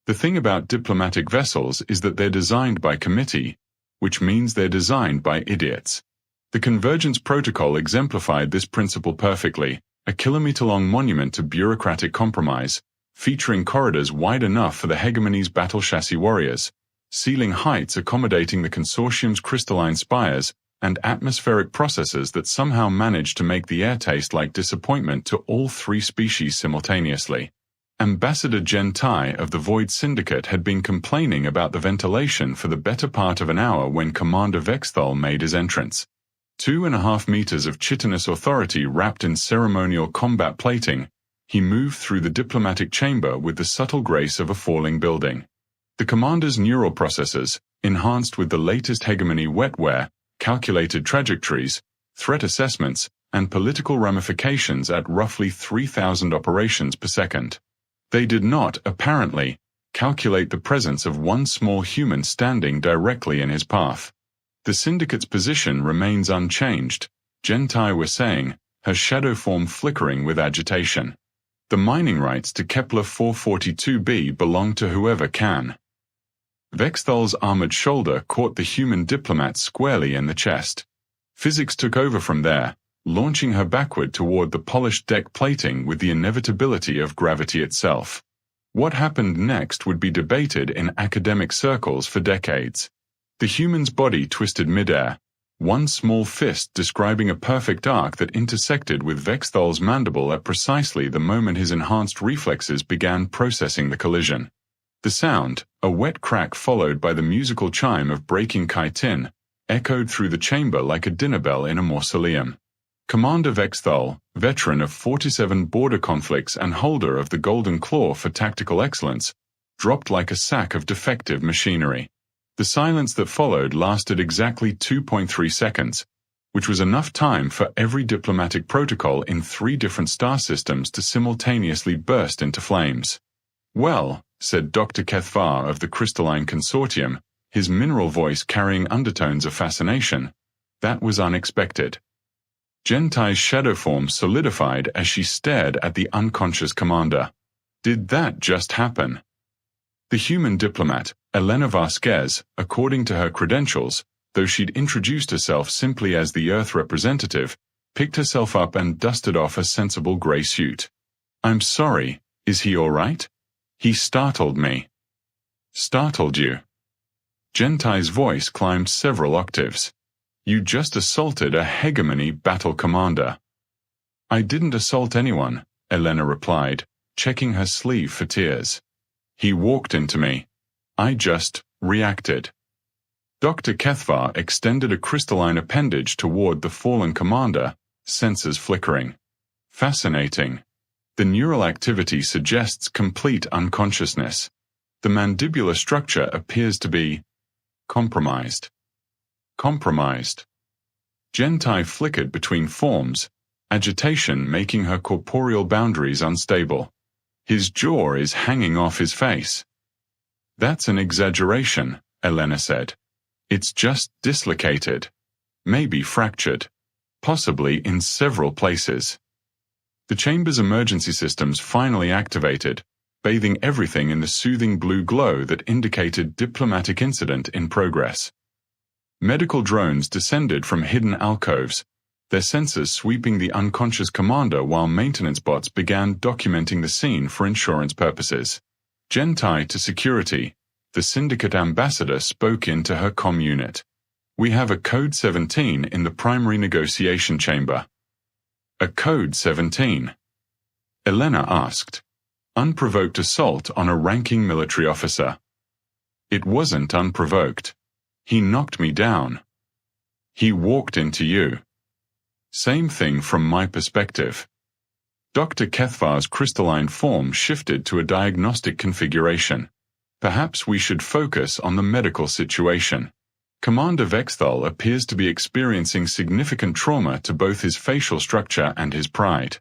The thing about diplomatic vessels is that they're designed by committee, which means they're designed by idiots. The Convergence Protocol exemplified this principle perfectly, a kilometer-long monument to bureaucratic compromise, featuring corridors wide enough for the hegemony's battle chassis warriors, ceiling heights accommodating the consortium's crystalline spires, and atmospheric processes that somehow managed to make the air taste like disappointment to all three species simultaneously. Ambassador Gentai of the Void Syndicate had been complaining about the ventilation for the better part of an hour when Commander Vexthal made his entrance. 2.5 meters of chitinous authority wrapped in ceremonial combat plating, he moved through the diplomatic chamber with the subtle grace of a falling building. The commander's neural processors, enhanced with the latest hegemony wetware, calculated trajectories, threat assessments, and political ramifications at roughly 3,000 operations per second. They did not, apparently, calculate the presence of one small human standing directly in his path. The Syndicate's position remains unchanged, Gentai was saying, her shadow form flickering with agitation. The mining rights to Kepler 442b belong to whoever can. Vexthal's armored shoulder caught the human diplomat squarely in the chest. Physics took over from there, launching her backward toward the polished deck plating with the inevitability of gravity itself. What happened next would be debated in academic circles for decades. The human's body twisted midair, one small fist describing a perfect arc that intersected with Vexthal's mandible at precisely the moment his enhanced reflexes began processing the collision. The sound, a wet crack followed by the musical chime of breaking chitin, echoed through the chamber like a dinner bell in a mausoleum. Commander Vexthal, veteran of 47 border conflicts and holder of the Golden Claw for tactical excellence, dropped like a sack of defective machinery. The silence that followed lasted exactly 2.3 seconds, which was enough time for every diplomatic protocol in 3 different star systems to simultaneously burst into flames. "Well," said Dr. Kethvar of the Crystalline Consortium, his mineral voice carrying undertones of fascination, "that was unexpected." Gentai's shadow form solidified as she stared at the unconscious commander. Did that just happen? The human diplomat, Elena Vasquez, according to her credentials, though she'd introduced herself simply as the Earth representative, picked herself up and dusted off a sensible gray suit. "I'm sorry, is he all right? He startled me." "Startled you?" Gentai's voice climbed several octaves. "You just assaulted a hegemony battle commander." "I didn't assault anyone," Elena replied, checking her sleeve for tears. "He walked into me. I just reacted." Dr. Kethvar extended a crystalline appendage toward the fallen commander, sensors flickering. "Fascinating. The neural activity suggests complete unconsciousness. The mandibular structure appears to be compromised." Compromised. Gentai flickered between forms, agitation making her corporeal boundaries unstable. "His jaw is hanging off his face." "That's an exaggeration," Elena said. "It's just dislocated. Maybe fractured. Possibly in several places." The chamber's emergency systems finally activated, bathing everything in the soothing blue glow that indicated diplomatic incident in progress. Medical drones descended from hidden alcoves, their sensors sweeping the unconscious commander while maintenance bots began documenting the scene for insurance purposes. Gentai to security, the Syndicate ambassador spoke into her comm unit. "We have a Code 17 in the primary negotiation chamber." "A Code 17?" Elena asked. "Unprovoked assault on a ranking military officer." "It wasn't unprovoked. He knocked me down. He walked into you." "Same thing from my perspective." Dr. Kethvar's crystalline form shifted to a diagnostic configuration. "Perhaps we should focus on the medical situation. Commander Vexthal appears to be experiencing significant trauma to both his facial structure and his pride."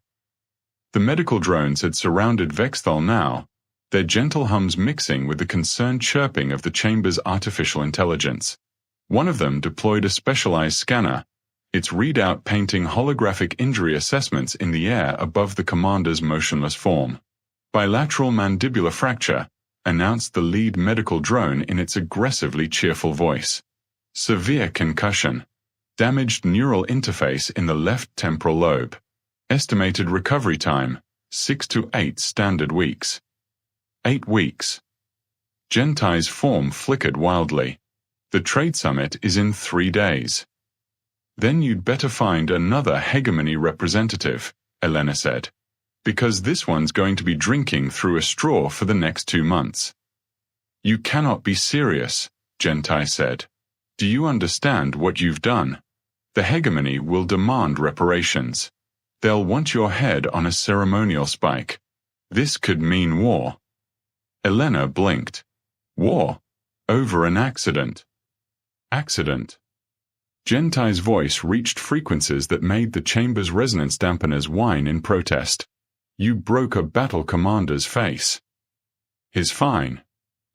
The medical drones had surrounded Vexthal now, their gentle hums mixing with the concerned chirping of the chamber's artificial intelligence. One of them deployed a specialized scanner, its readout painting holographic injury assessments in the air above the commander's motionless form. "Bilateral mandibular fracture, announced the lead medical drone in its aggressively cheerful voice. Severe concussion. Damaged neural interface in the left temporal lobe. Estimated recovery time, 6 to 8 standard weeks. 8 weeks. Gentai's form flickered wildly. The trade summit is in 3 days. Then you'd better find another hegemony representative, Elena said. Because this one's going to be drinking through a straw for the next 2 months. You cannot be serious, Gentai said. Do you understand what you've done? The hegemony will demand reparations. They'll want your head on a ceremonial spike. This could mean war. Elena blinked. War? Over an accident. Accident. Gentai's voice reached frequencies that made the chamber's resonance dampeners whine in protest. You broke a battle commander's face. He's fine.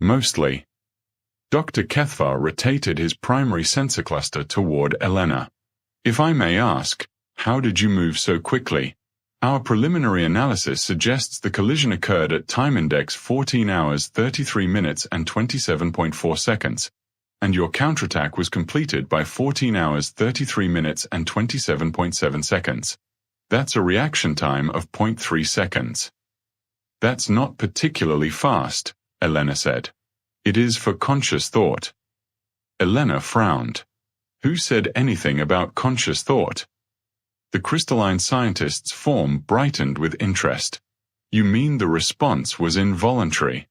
Mostly. Dr. Kethvar rotated his primary sensor cluster toward Elena. If I may ask, how did you move so quickly? Our preliminary analysis suggests the collision occurred at time index 14 hours 33 minutes and 27.4 seconds, and your counterattack was completed by 14 hours 33 minutes and 27.7 seconds. That's a reaction time of 0.3 seconds. That's not particularly fast, Elena said. It is for conscious thought. Elena frowned. Who said anything about conscious thought? The crystalline scientist's form brightened with interest. You mean the response was involuntary?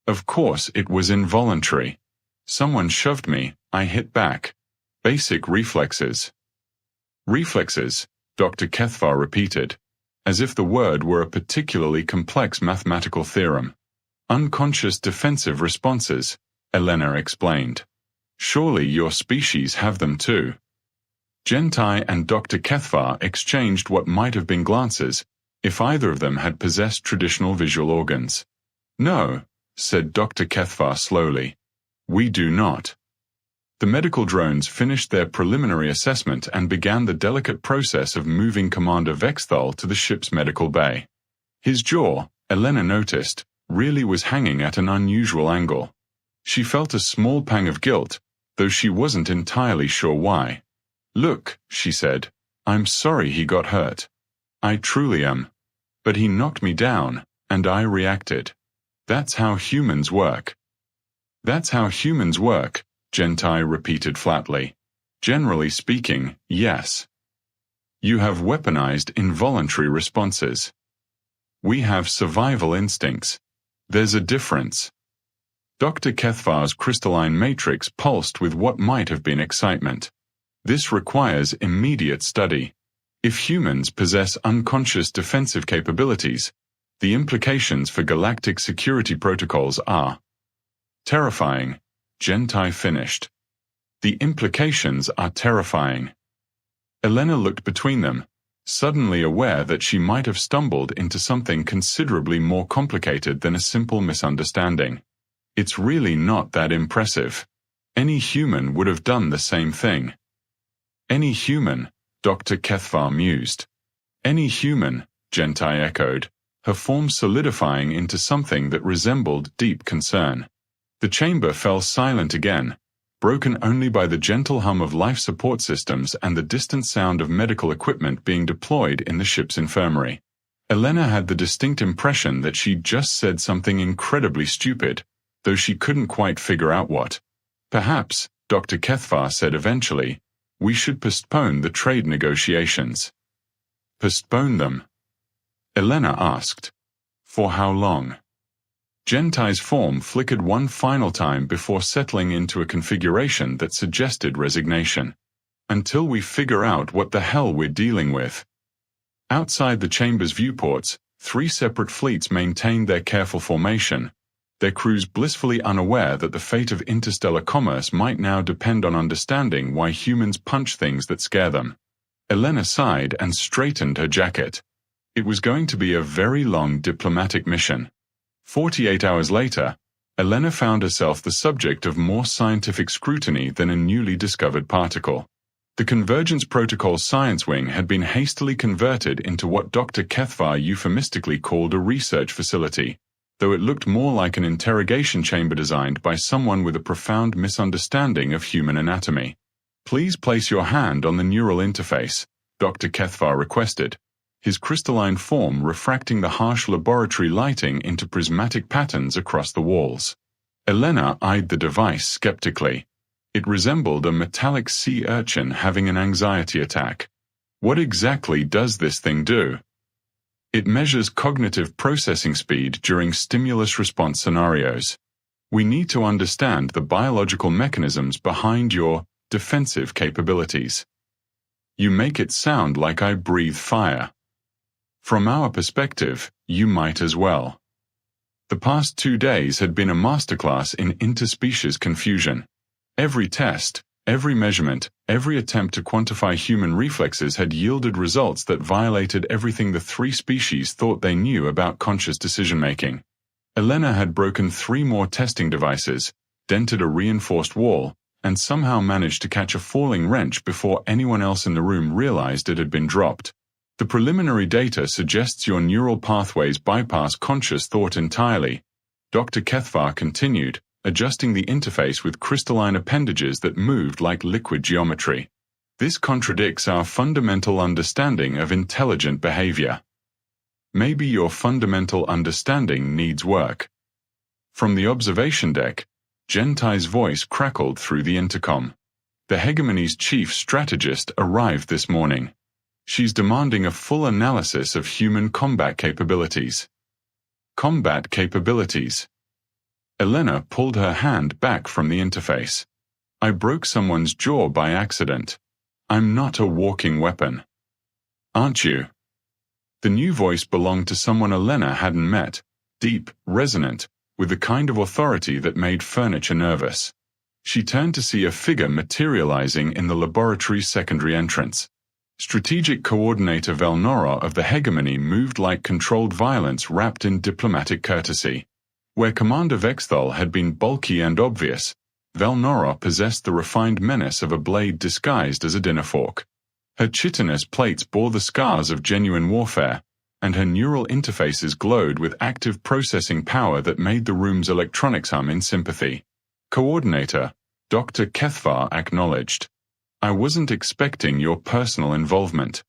Of course it was involuntary. Someone shoved me, I hit back. Basic reflexes. Reflexes, Dr. Kethvar repeated, as if the word were a particularly complex mathematical theorem. Unconscious defensive responses, Elena explained. Surely your species have them too. Gentai and Dr. Kethvar exchanged what might have been glances, if either of them had possessed traditional visual organs. No, said Dr. Kethvar slowly. We do not. The medical drones finished their preliminary assessment and began the delicate process of moving Commander Vexthal to the ship's medical bay. His jaw, Elena noticed, really was hanging at an unusual angle. She felt a small pang of guilt, though she wasn't entirely sure why. Look, she said, I'm sorry he got hurt. I truly am. But he knocked me down, and I reacted. That's how humans work. That's how humans work, Gentai repeated flatly. Generally speaking, yes. You have weaponized involuntary responses. We have survival instincts. There's a difference. Dr. Kethvar's crystalline matrix pulsed with what might have been excitement. This requires immediate study. If humans possess unconscious defensive capabilities, the implications for galactic security protocols are terrifying, Gentai finished. The implications are terrifying. Elena looked between them, suddenly aware that she might have stumbled into something considerably more complicated than a simple misunderstanding. It's really not that impressive. Any human would have done the same thing. Any human, Dr. Kethvar mused. Any human, Gentai echoed, her form solidifying into something that resembled deep concern. The chamber fell silent again, broken only by the gentle hum of life support systems and the distant sound of medical equipment being deployed in the ship's infirmary. Elena had the distinct impression that she'd just said something incredibly stupid, though she couldn't quite figure out what. Perhaps, Dr. Kethvar said eventually, we should postpone the trade negotiations. Postpone them? Elena asked. For how long? Gentai's form flickered one final time before settling into a configuration that suggested resignation. Until we figure out what the hell we're dealing with. Outside the chamber's viewports, 3 separate fleets maintained their careful formation, their crews blissfully unaware that the fate of interstellar commerce might now depend on understanding why humans punch things that scare them. Elena sighed and straightened her jacket. It was going to be a very long diplomatic mission. 48 hours later, Elena found herself the subject of more scientific scrutiny than a newly discovered particle. The Convergence Protocol Science Wing had been hastily converted into what Dr. Kethvar euphemistically called a research facility, though it looked more like an interrogation chamber designed by someone with a profound misunderstanding of human anatomy. "Please place your hand on the neural interface," Dr. Kethvar requested, his crystalline form refracting the harsh laboratory lighting into prismatic patterns across the walls. Elena eyed the device skeptically. It resembled a metallic sea urchin having an anxiety attack. "What exactly does this thing do?" "It measures cognitive processing speed during stimulus response scenarios. We need to understand the biological mechanisms behind your defensive capabilities." "You make it sound like I breathe fire." "From our perspective, you might as well." The past 2 days had been a masterclass in interspecies confusion. Every test, every measurement, every attempt to quantify human reflexes had yielded results that violated everything the 3 species thought they knew about conscious decision-making. Elena had broken 3 more testing devices, dented a reinforced wall, and somehow managed to catch a falling wrench before anyone else in the room realized it had been dropped. "The preliminary data suggests your neural pathways bypass conscious thought entirely," Dr. Kethvar continued, adjusting the interface with crystalline appendages that moved like liquid geometry. "This contradicts our fundamental understanding of intelligent behavior." "Maybe your fundamental understanding needs work." From the observation deck, Gentai's voice crackled through the intercom. "The hegemony's chief strategist arrived this morning. She's demanding a full analysis of human combat capabilities." "Combat capabilities?" Elena pulled her hand back from the interface. "I broke someone's jaw by accident. I'm not a walking weapon." "Aren't you?" The new voice belonged to someone Elena hadn't met, deep, resonant, with the kind of authority that made furniture nervous. She turned to see a figure materializing in the laboratory's secondary entrance. Strategic Coordinator Velnora of the Hegemony moved like controlled violence wrapped in diplomatic courtesy. Where Commander Vexthal had been bulky and obvious, Velnora possessed the refined menace of a blade disguised as a dinner fork. Her chitinous plates bore the scars of genuine warfare, and her neural interfaces glowed with active processing power that made the room's electronics hum in sympathy. "Coordinator," Dr. Kethvar acknowledged. "I wasn't expecting your personal involvement."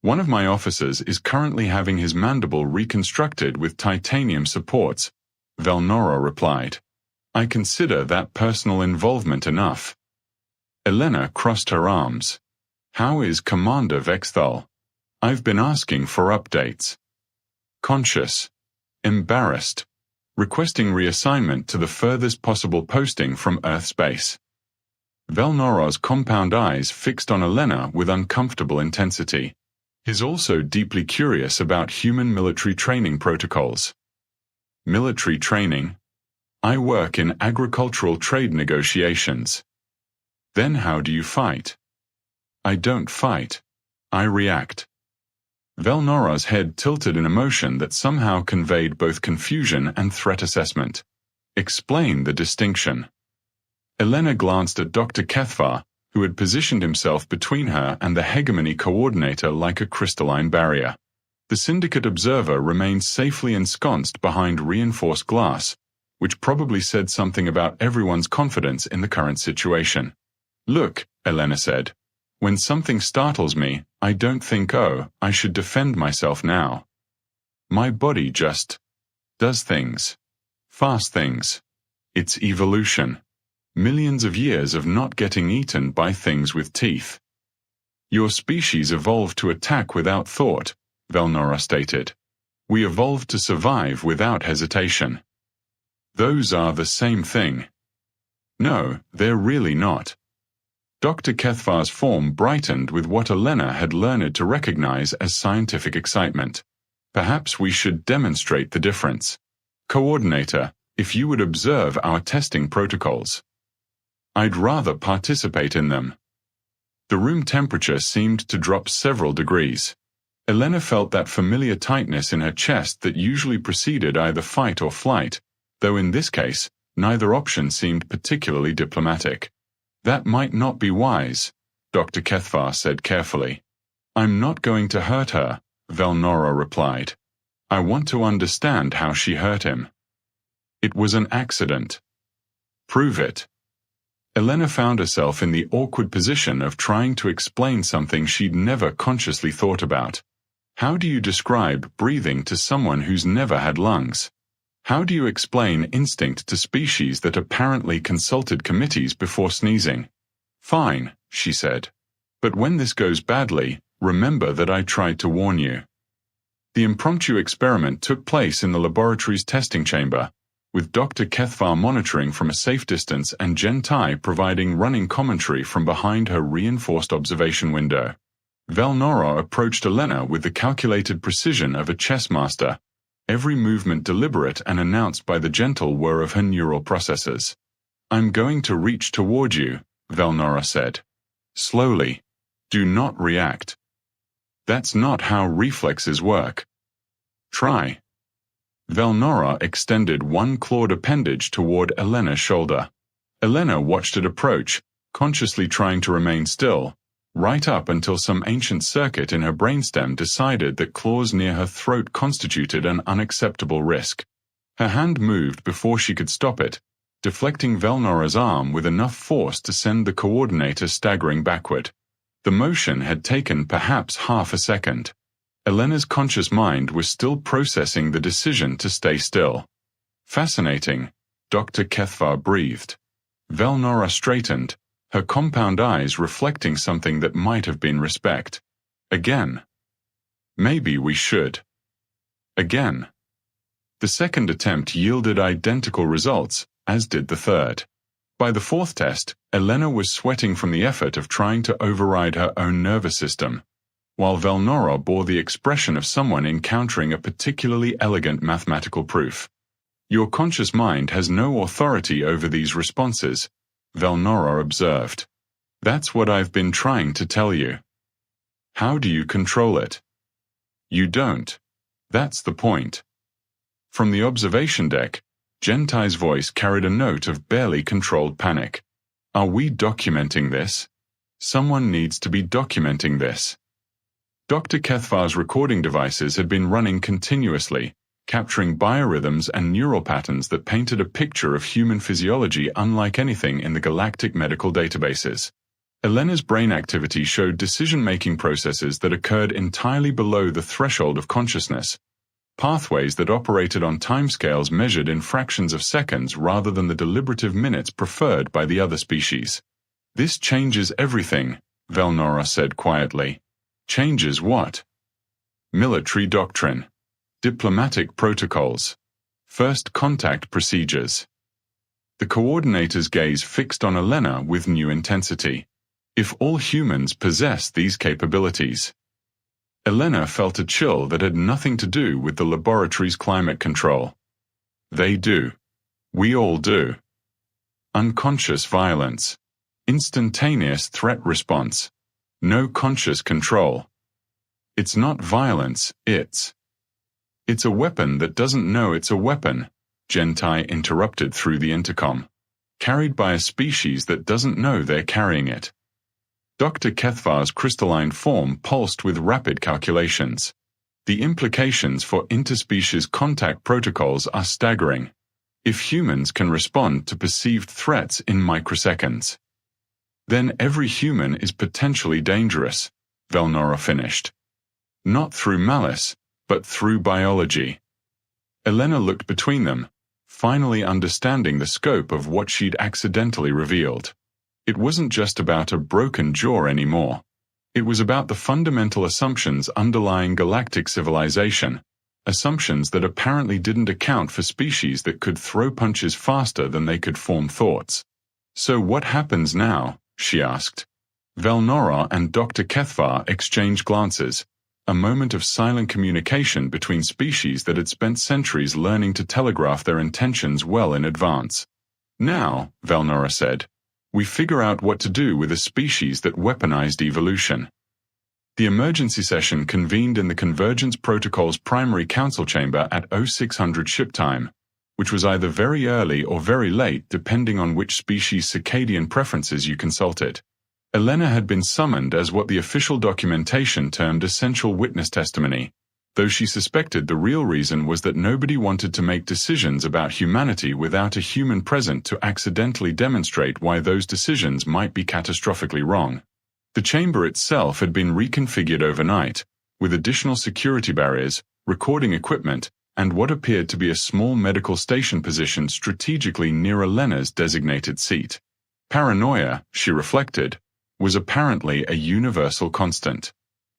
"One of my officers is currently having his mandible reconstructed with titanium supports," Velnora replied. "I consider that personal involvement enough." Elena crossed her arms. "How is Commander Vexthal? I've been asking for updates." "Conscious. Embarrassed. Requesting reassignment to the furthest possible posting from Earth space." Velnora's compound eyes fixed on Elena with uncomfortable intensity. "He's also deeply curious about human military training protocols." "Military training? I work in agricultural trade negotiations." "Then how do you fight?" "I don't fight. I react." Velnora's head tilted in a motion that somehow conveyed both confusion and threat assessment. "Explain the distinction." Elena glanced at Dr. Kethvar, who had positioned himself between her and the Hegemony Coordinator like a crystalline barrier. The Syndicate observer remained safely ensconced behind reinforced glass, which probably said something about everyone's confidence in the current situation. "Look," Elena said, "when something startles me, I don't think, oh, I should defend myself now. My body just does things. Fast things. It's evolution. Millions of years of not getting eaten by things with teeth." "Your species evolved to attack without thought," Velnora stated. "We evolved to survive without hesitation." "Those are the same thing." "No, they're really not." Dr. Kethvar's form brightened with what Elena had learned to recognize as scientific excitement. "Perhaps we should demonstrate the difference. Coordinator, if you would observe our testing protocols." "I'd rather participate in them." The room temperature seemed to drop several degrees. Elena felt that familiar tightness in her chest that usually preceded either fight or flight, though in this case, neither option seemed particularly diplomatic. "That might not be wise," Dr. Kethvar said carefully. "I'm not going to hurt her," Velnora replied. I want to understand how she hurt him. It was an accident. Prove it. Elena found herself in the awkward position of trying to explain something she'd never consciously thought about. How do you describe breathing to someone who's never had lungs? How do you explain instinct to species that apparently consulted committees before sneezing? Fine, she said. But when this goes badly, remember that I tried to warn you. The impromptu experiment took place in the laboratory's testing chamber, with Dr. Kethvar monitoring from a safe distance and Gentai providing running commentary from behind her reinforced observation window. Velnora approached Elena with the calculated precision of a chess master, every movement deliberate and announced by the gentle whir of her neural processors. I'm going to reach toward you, Velnora said. Slowly. Do not react. That's not how reflexes work. Try. Velnora extended one clawed appendage toward Elena's shoulder. Elena watched it approach, consciously trying to remain still, right up until some ancient circuit in her brainstem decided that claws near her throat constituted an unacceptable risk. Her hand moved before she could stop it, deflecting Velnora's arm with enough force to send the coordinator staggering backward. The motion had taken perhaps half a second. Elena's conscious mind was still processing the decision to stay still. Fascinating, Dr. Kethvar breathed. Velnora straightened, her compound eyes reflecting something that might have been respect. Again. Maybe we should. Again. The second attempt yielded identical results, as did the third. By the fourth test, Elena was sweating from the effort of trying to override her own nervous system, while Velnora bore the expression of someone encountering a particularly elegant mathematical proof. Your conscious mind has no authority over these responses, Velnora observed. That's what I've been trying to tell you. How do you control it? You don't. That's the point. From the observation deck, Gentai's voice carried a note of barely controlled panic. Are we documenting this? Someone needs to be documenting this. Dr. Kethvar's recording devices had been running continuously, capturing biorhythms and neural patterns that painted a picture of human physiology unlike anything in the galactic medical databases. Elena's brain activity showed decision-making processes that occurred entirely below the threshold of consciousness, pathways that operated on timescales measured in fractions of seconds rather than the deliberative minutes preferred by the other species. This changes everything, Velnora said quietly. Changes what? Military doctrine. Diplomatic protocols. First contact procedures. The coordinator's gaze fixed on Elena with new intensity. If all humans possess these capabilities. Elena felt a chill that had nothing to do with the laboratory's climate control. They do. We all do. Unconscious violence. Instantaneous threat response. No conscious control. It's not violence, it's a weapon that doesn't know it's a weapon, Gentai interrupted through the intercom. Carried by a species that doesn't know they're carrying it. Dr. Kethvar's crystalline form pulsed with rapid calculations. The implications for interspecies contact protocols are staggering. If humans can respond to perceived threats in microseconds, then every human is potentially dangerous, Velnora finished. Not through malice, but through biology. Elena looked between them, finally understanding the scope of what she'd accidentally revealed. It wasn't just about a broken jaw anymore. It was about the fundamental assumptions underlying galactic civilization, assumptions that apparently didn't account for species that could throw punches faster than they could form thoughts. So what happens now? She asked. Velnora and Dr. Kethvar exchanged glances, a moment of silent communication between species that had spent centuries learning to telegraph their intentions well in advance. Now, Velnora said, we figure out what to do with a species that weaponized evolution. The emergency session convened in the Convergence Protocol's primary council chamber at 0600 ship time, which was either very early or very late depending on which species' circadian preferences you consulted. Elena had been summoned as what the official documentation termed essential witness testimony, though she suspected the real reason was that nobody wanted to make decisions about humanity without a human present to accidentally demonstrate why those decisions might be catastrophically wrong. The chamber itself had been reconfigured overnight, with additional security barriers, recording equipment, and what appeared to be a small medical station positioned strategically near Elena's designated seat. Paranoia, she reflected, was apparently a universal constant.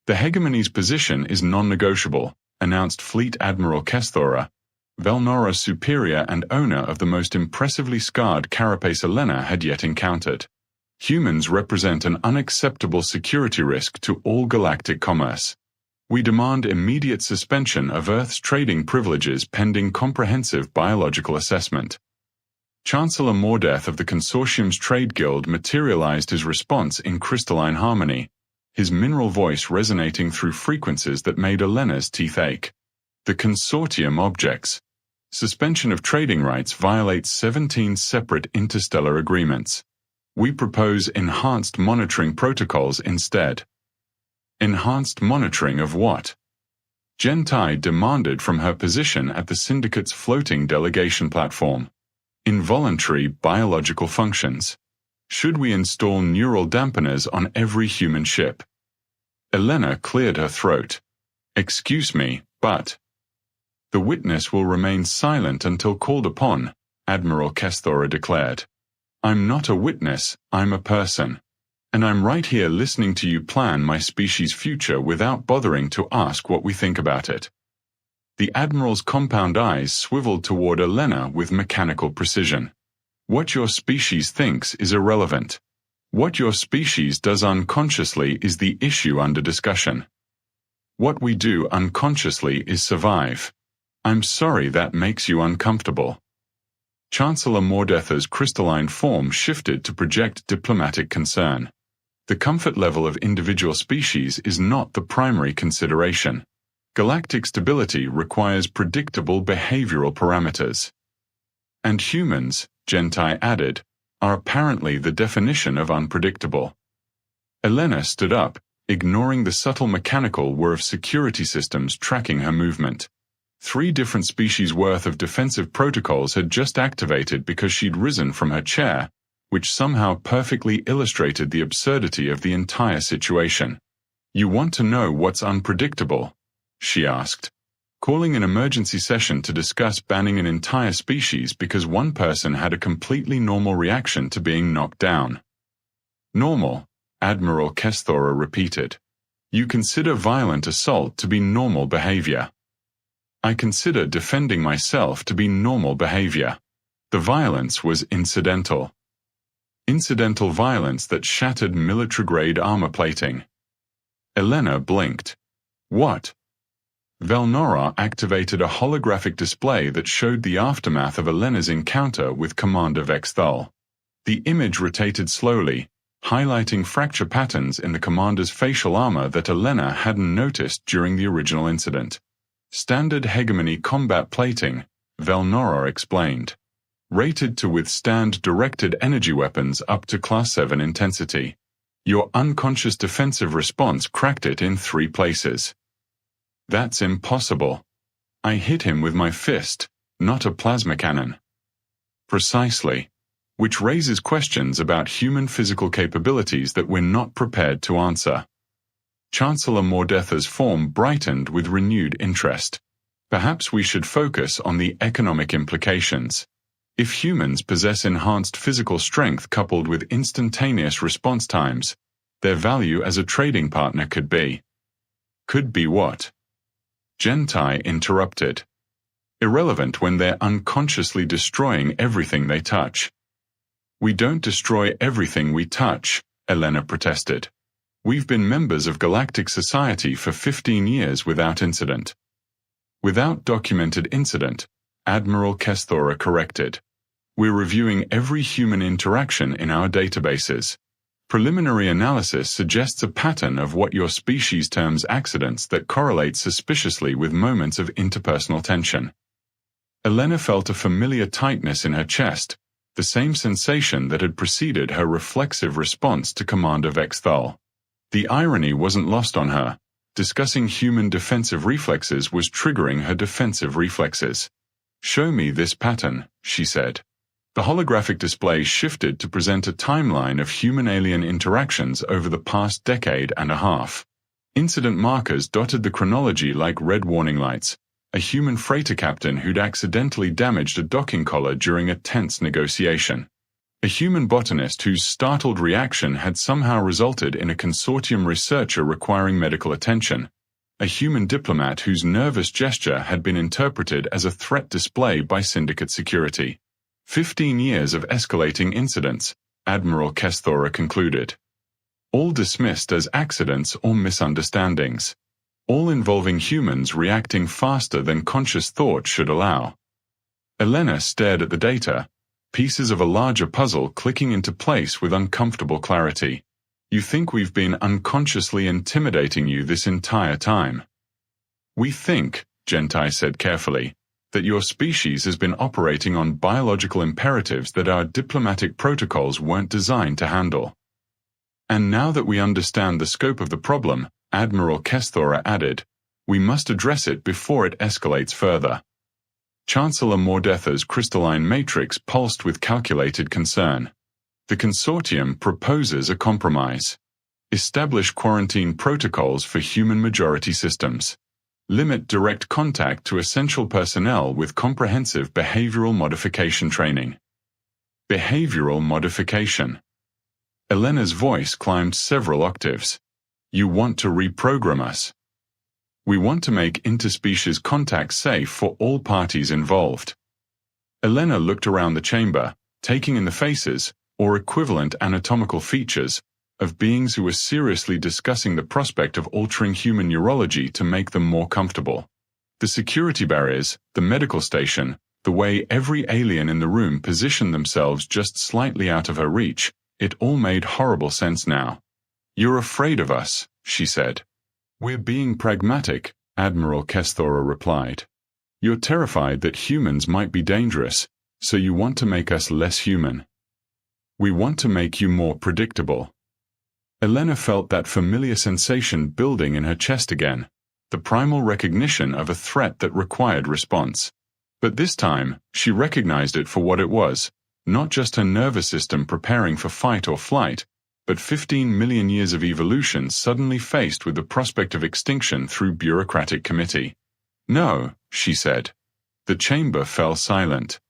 The hegemony's position is non-negotiable, announced Fleet Admiral Kesthora, Velnora's superior and owner of the most impressively scarred carapace Elena had yet encountered. Humans represent an unacceptable security risk to all galactic commerce. We demand immediate suspension of Earth's trading privileges pending comprehensive biological assessment. Chancellor Mordeth of the Consortium's Trade Guild materialized his response in crystalline harmony, his mineral voice resonating through frequencies that made Elena's teeth ache. The Consortium objects. Suspension of trading rights violates 17 separate interstellar agreements. We propose enhanced monitoring protocols instead. Enhanced monitoring of what? Gentai demanded from her position at the Syndicate's floating delegation platform. Involuntary biological functions. Should we install neural dampeners on every human ship? Elena cleared her throat. Excuse me, but... The witness will remain silent until called upon, Admiral Kesthora declared. I'm not a witness, I'm a person. And I'm right here listening to you plan my species' future without bothering to ask what we think about it. The Admiral's compound eyes swiveled toward Elena with mechanical precision. What your species thinks is irrelevant. What your species does unconsciously is the issue under discussion. What we do unconsciously is survive. I'm sorry that makes you uncomfortable. Chancellor Mordetha's crystalline form shifted to project diplomatic concern. The comfort level of individual species is not the primary consideration. Galactic stability requires predictable behavioral parameters. And humans, Gentai added, are apparently the definition of unpredictable. Elena stood up, ignoring the subtle mechanical whir of security systems tracking her movement. 3 different species worth of defensive protocols had just activated because she'd risen from her chair, which somehow perfectly illustrated the absurdity of the entire situation. You want to know what's unpredictable? She asked. Calling an emergency session to discuss banning an entire species because one person had a completely normal reaction to being knocked down. Normal, Admiral Kesthora repeated. You consider violent assault to be normal behavior. I consider defending myself to be normal behavior. The violence was incidental. Incidental violence that shattered military-grade armor plating. Elena blinked. What? Velnora activated a holographic display that showed the aftermath of Elena's encounter with Commander Vexthal. The image rotated slowly, highlighting fracture patterns in the commander's facial armor that Elena hadn't noticed during the original incident. Standard hegemony combat plating, Velnora explained. Rated to withstand directed energy weapons up to Class 7 intensity. Your unconscious defensive response cracked it in 3 places. That's impossible. I hit him with my fist, not a plasma cannon. Precisely. Which raises questions about human physical capabilities that we're not prepared to answer. Chancellor Mordetha's form brightened with renewed interest. Perhaps we should focus on the economic implications. If humans possess enhanced physical strength coupled with instantaneous response times, their value as a trading partner could be. Could be what? Gentai interrupted. Irrelevant when they're unconsciously destroying everything they touch. We don't destroy everything we touch, Elena protested. We've been members of Galactic Society for 15 years without incident. Without documented incident, Admiral Kesthora corrected. We're reviewing every human interaction in our databases. Preliminary analysis suggests a pattern of what your species terms accidents that correlate suspiciously with moments of interpersonal tension. Elena felt a familiar tightness in her chest, the same sensation that had preceded her reflexive response to Commander Vexthal. The irony wasn't lost on her. Discussing human defensive reflexes was triggering her defensive reflexes. "Show me this pattern," she said. The holographic display shifted to present a timeline of human-alien interactions over the past decade and a half. Incident markers dotted the chronology like red warning lights. A human freighter captain who'd accidentally damaged a docking collar during a tense negotiation. A human botanist whose startled reaction had somehow resulted in a consortium researcher requiring medical attention. A human diplomat whose nervous gesture had been interpreted as a threat display by syndicate security. 15 years of escalating incidents, Admiral Kesthora concluded. All dismissed as accidents or misunderstandings. All involving humans reacting faster than conscious thought should allow. Elena stared at the data, pieces of a larger puzzle clicking into place with uncomfortable clarity. "You think we've been unconsciously intimidating you this entire time?" "We think," Gentai said carefully, "that your species has been operating on biological imperatives that our diplomatic protocols weren't designed to handle. And now that we understand the scope of the problem," Admiral Kesthora added, "we must address it before it escalates further." Chancellor Mordetha's crystalline matrix pulsed with calculated concern. The consortium proposes a compromise. Establish quarantine protocols for human majority systems. Limit direct contact to essential personnel with comprehensive behavioral modification training. Behavioral modification. Elena's voice climbed several octaves. "You want to reprogram us. We want to make interspecies contact safe for all parties involved." Elena looked around the chamber, taking in the faces, or equivalent anatomical features, of beings who were seriously discussing the prospect of altering human neurology to make them more comfortable. The security barriers, the medical station, the way every alien in the room positioned themselves just slightly out of her reach, it all made horrible sense now. "You're afraid of us," she said. "We're being pragmatic," Admiral Kesthora replied. "You're terrified that humans might be dangerous, so you want to make us less human. We want to make you more predictable." Elena felt that familiar sensation building in her chest again, the primal recognition of a threat that required response. But this time, she recognized it for what it was, not just her nervous system preparing for fight or flight, but 15 million years of evolution suddenly faced with the prospect of extinction through bureaucratic committee. "No," she said. The chamber fell silent.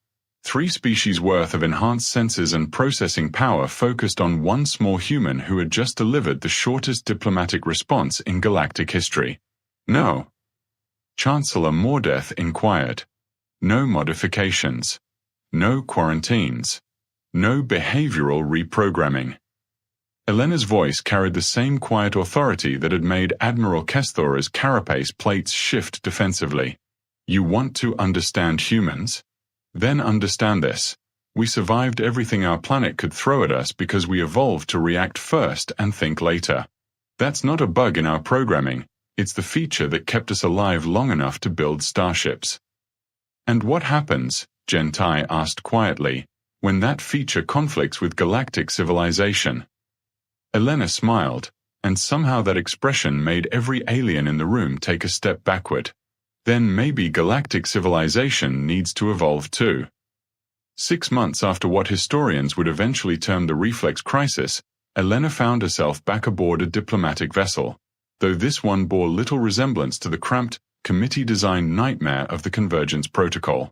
3 species worth of enhanced senses and processing power focused on one small human who had just delivered the shortest diplomatic response in galactic history. "No." Chancellor Mordeth inquired. "No modifications. No quarantines. No behavioral reprogramming." Elena's voice carried the same quiet authority that had made Admiral Kesthora's carapace plates shift defensively. "You want to understand humans? Then understand this. We survived everything our planet could throw at us because we evolved to react first and think later. That's not a bug in our programming, it's the feature that kept us alive long enough to build starships." "And what happens," Gentai asked quietly, "when that feature conflicts with galactic civilization?" Elena smiled, and somehow that expression made every alien in the room take a step backward. "Then maybe galactic civilization needs to evolve too." 6 months after what historians would eventually term the reflex crisis, Elena found herself back aboard a diplomatic vessel, though this one bore little resemblance to the cramped, committee-designed nightmare of the Convergence Protocol.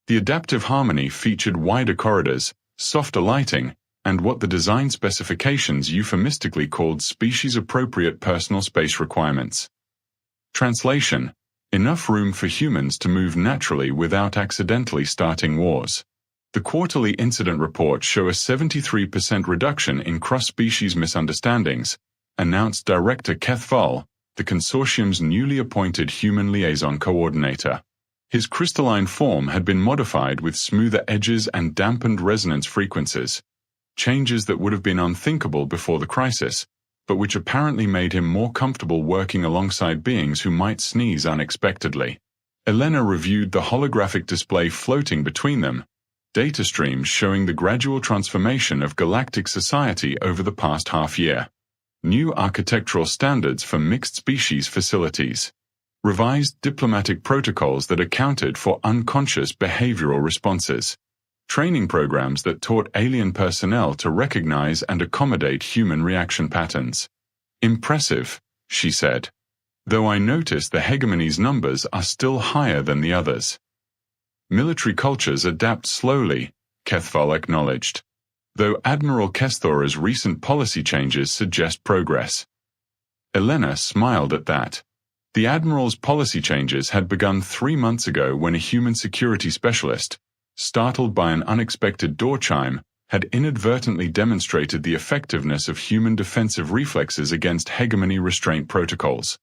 The adaptive harmony featured wider corridors, softer lighting, and what the design specifications euphemistically called species-appropriate personal space requirements. Translation: enough room for humans to move naturally without accidentally starting wars. The quarterly incident reports show a 73% reduction in cross-species misunderstandings, announced Director Keth Vull, the consortium's newly appointed human liaison coordinator. His crystalline form had been modified with smoother edges and dampened resonance frequencies, changes that would have been unthinkable before the crisis, but which apparently made him more comfortable working alongside beings who might sneeze unexpectedly. Elena reviewed the holographic display floating between them, data streams showing the gradual transformation of galactic society over the past half-year. new architectural standards for mixed-species facilities, revised diplomatic protocols that accounted for unconscious behavioral responses, training programs that taught alien personnel to recognize and accommodate human reaction patterns. Impressive, she said. Though I notice the hegemony's numbers are still higher than the others. Military cultures adapt slowly, Kethval acknowledged, though Admiral Kesthora's recent policy changes suggest progress. Elena smiled at that. The Admiral's policy changes had begun 3 months ago when a human security specialist, startled by an unexpected door chime, had inadvertently demonstrated the effectiveness of human defensive reflexes against hegemony restraint protocols.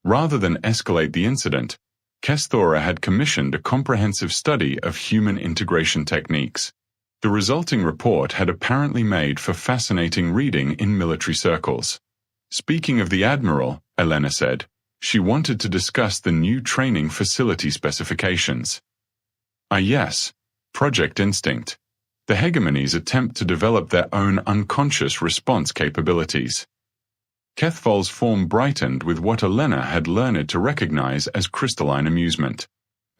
Rather than escalate the incident, Kesthora had commissioned a comprehensive study of human integration techniques. The resulting report had apparently made for fascinating reading in military circles. Speaking of the Admiral, Elena said, she wanted to discuss the new training facility specifications. Yes, Project Instinct. The hegemonies attempt to develop their own unconscious response capabilities. Kethval's form brightened with what Elena had learned to recognize as crystalline amusement.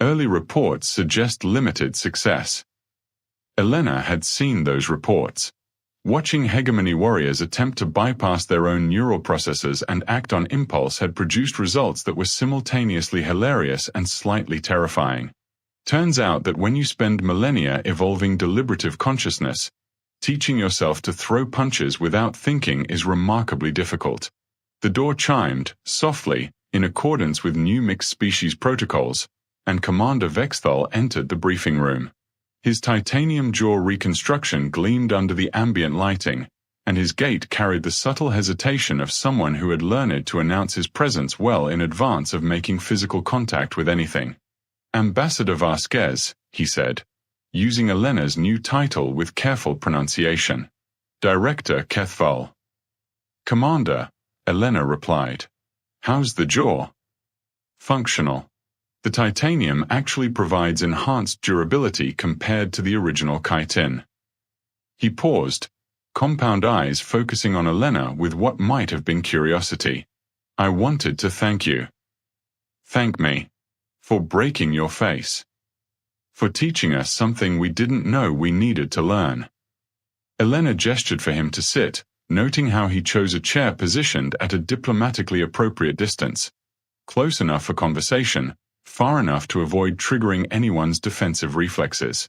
Early reports suggest limited success. Elena had seen those reports. Watching hegemony warriors attempt to bypass their own neural processes and act on impulse had produced results that were simultaneously hilarious and slightly terrifying. Turns out that when you spend millennia evolving deliberative consciousness, teaching yourself to throw punches without thinking is remarkably difficult. The door chimed, softly, in accordance with new mixed-species protocols, and Commander Vexthal entered the briefing room. His titanium jaw reconstruction gleamed under the ambient lighting, and his gait carried the subtle hesitation of someone who had learned to announce his presence well in advance of making physical contact with anything. Ambassador Vasquez, he said, using Elena's new title with careful pronunciation. Director Kethval. Commander, Elena replied. How's the jaw? Functional. The titanium actually provides enhanced durability compared to the original chitin. He paused, compound eyes focusing on Elena with what might have been curiosity. I wanted to thank you. Thank me. For breaking your face. For teaching us something we didn't know we needed to learn. Elena gestured for him to sit, noting how he chose a chair positioned at a diplomatically appropriate distance. Close enough for conversation, far enough to avoid triggering anyone's defensive reflexes.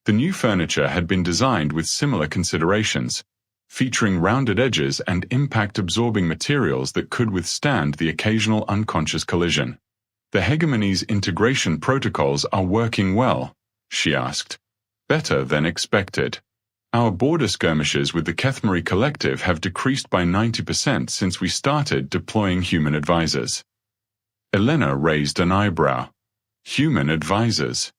The new furniture had been designed with similar considerations, featuring rounded edges and impact-absorbing materials that could withstand the occasional unconscious collision. The hegemony's integration protocols are working well, she asked. Better than expected. Our border skirmishes with the Kethmari Collective have decreased by 90% since we started deploying human advisors. Elena raised an eyebrow. Human advisors.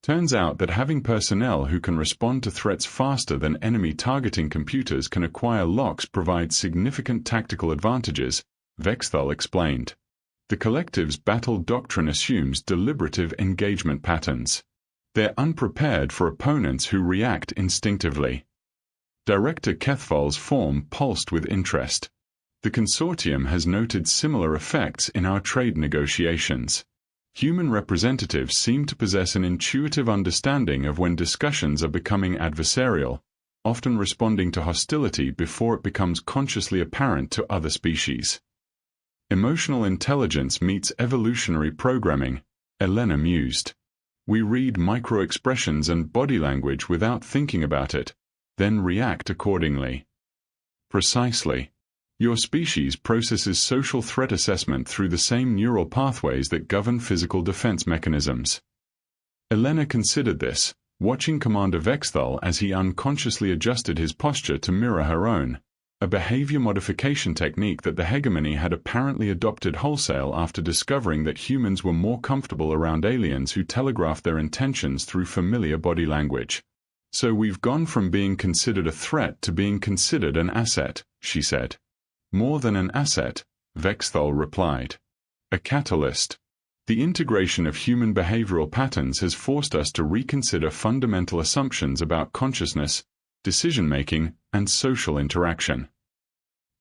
Turns out that having personnel who can respond to threats faster than enemy targeting computers can acquire locks provides significant tactical advantages, Vexthal explained. The Collective's battle doctrine assumes deliberative engagement patterns. They're unprepared for opponents who react instinctively. Director Kethval's form pulsed with interest. The consortium has noted similar effects in our trade negotiations. Human representatives seem to possess an intuitive understanding of when discussions are becoming adversarial, often responding to hostility before it becomes consciously apparent to other species. Emotional intelligence meets evolutionary programming, Elena mused. We read micro-expressions and body language without thinking about it, then react accordingly. Precisely. Your species processes social threat assessment through the same neural pathways that govern physical defense mechanisms. Elena considered this, watching Commander Vexthal as he unconsciously adjusted his posture to mirror her own, a behavior modification technique that the hegemony had apparently adopted wholesale after discovering that humans were more comfortable around aliens who telegraphed their intentions through familiar body language. So we've gone from being considered a threat to being considered an asset, she said. More than an asset, Vexthal replied. A catalyst. The integration of human behavioral patterns has forced us to reconsider fundamental assumptions about consciousness, decision-making, and social interaction.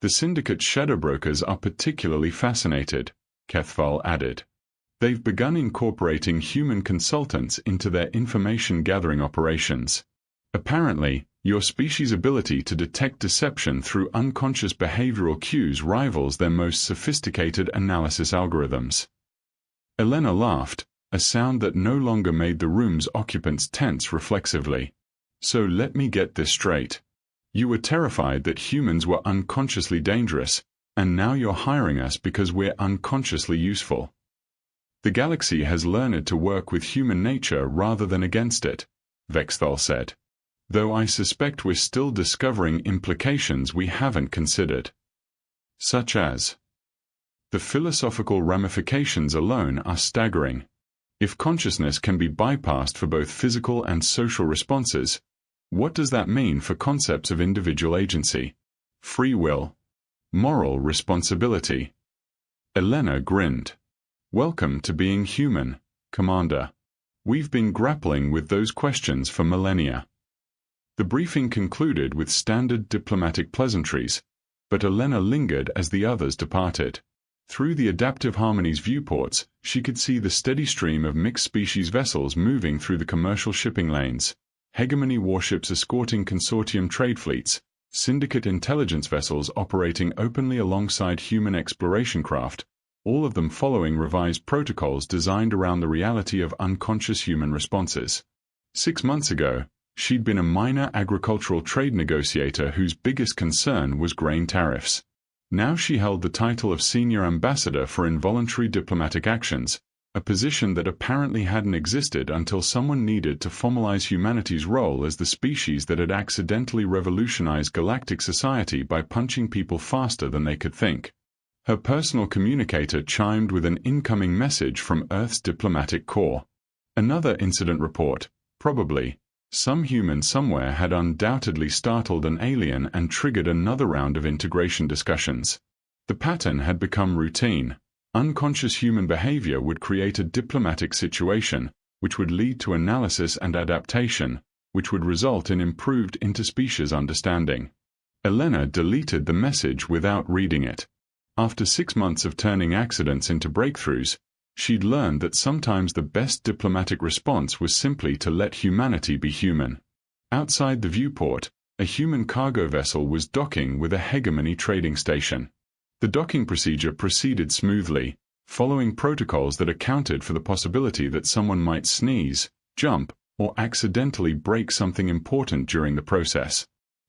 The Syndicate's shadow brokers are particularly fascinated, Kethval added. They've begun incorporating human consultants into their information-gathering operations. Apparently, your species' ability to detect deception through unconscious behavioral cues rivals their most sophisticated analysis algorithms. Elena laughed, a sound that no longer made the room's occupants tense reflexively. So let me get this straight. You were terrified that humans were unconsciously dangerous, and now you're hiring us because we're unconsciously useful. The galaxy has learned to work with human nature rather than against it, Vexthal said. Though I suspect we're still discovering implications we haven't considered. Such as, the philosophical ramifications alone are staggering. If consciousness can be bypassed for both physical and social responses, what does that mean for concepts of individual agency, free will, moral responsibility? Elena grinned. Welcome to being human, Commander. We've been grappling with those questions for millennia. The briefing concluded with standard diplomatic pleasantries, but Elena lingered as the others departed. Through the Adaptive Harmony's viewports, she could see the steady stream of mixed-species vessels moving through the commercial shipping lanes, hegemony warships escorting consortium trade fleets, syndicate intelligence vessels operating openly alongside human exploration craft, all of them following revised protocols designed around the reality of unconscious human responses. 6 months ago, she'd been a minor agricultural trade negotiator whose biggest concern was grain tariffs. Now she held the title of Senior Ambassador for Involuntary Diplomatic Actions, a position that apparently hadn't existed until someone needed to formalize humanity's role as the species that had accidentally revolutionized galactic society by punching people faster than they could think. Her personal communicator chimed with an incoming message from Earth's diplomatic corps. Another incident report, probably. Some human somewhere had undoubtedly startled an alien and triggered another round of integration discussions. The pattern had become routine. Unconscious human behavior would create a diplomatic situation, which would lead to analysis and adaptation, which would result in improved interspecies understanding. Elena deleted the message without reading it. After 6 months of turning accidents into breakthroughs, she'd learned that sometimes the best diplomatic response was simply to let humanity be human. Outside the viewport, a human cargo vessel was docking with a hegemony trading station. The docking procedure proceeded smoothly, following protocols that accounted for the possibility that someone might sneeze, jump, or accidentally break something important during the process.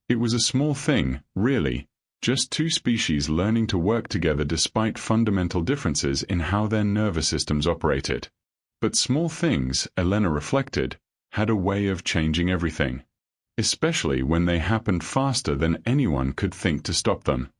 It was a small thing, really. Just two species learning to work together despite fundamental differences in how their nervous systems operated. But small things, Elena reflected, had a way of changing everything. Especially when they happened faster than anyone could think to stop them.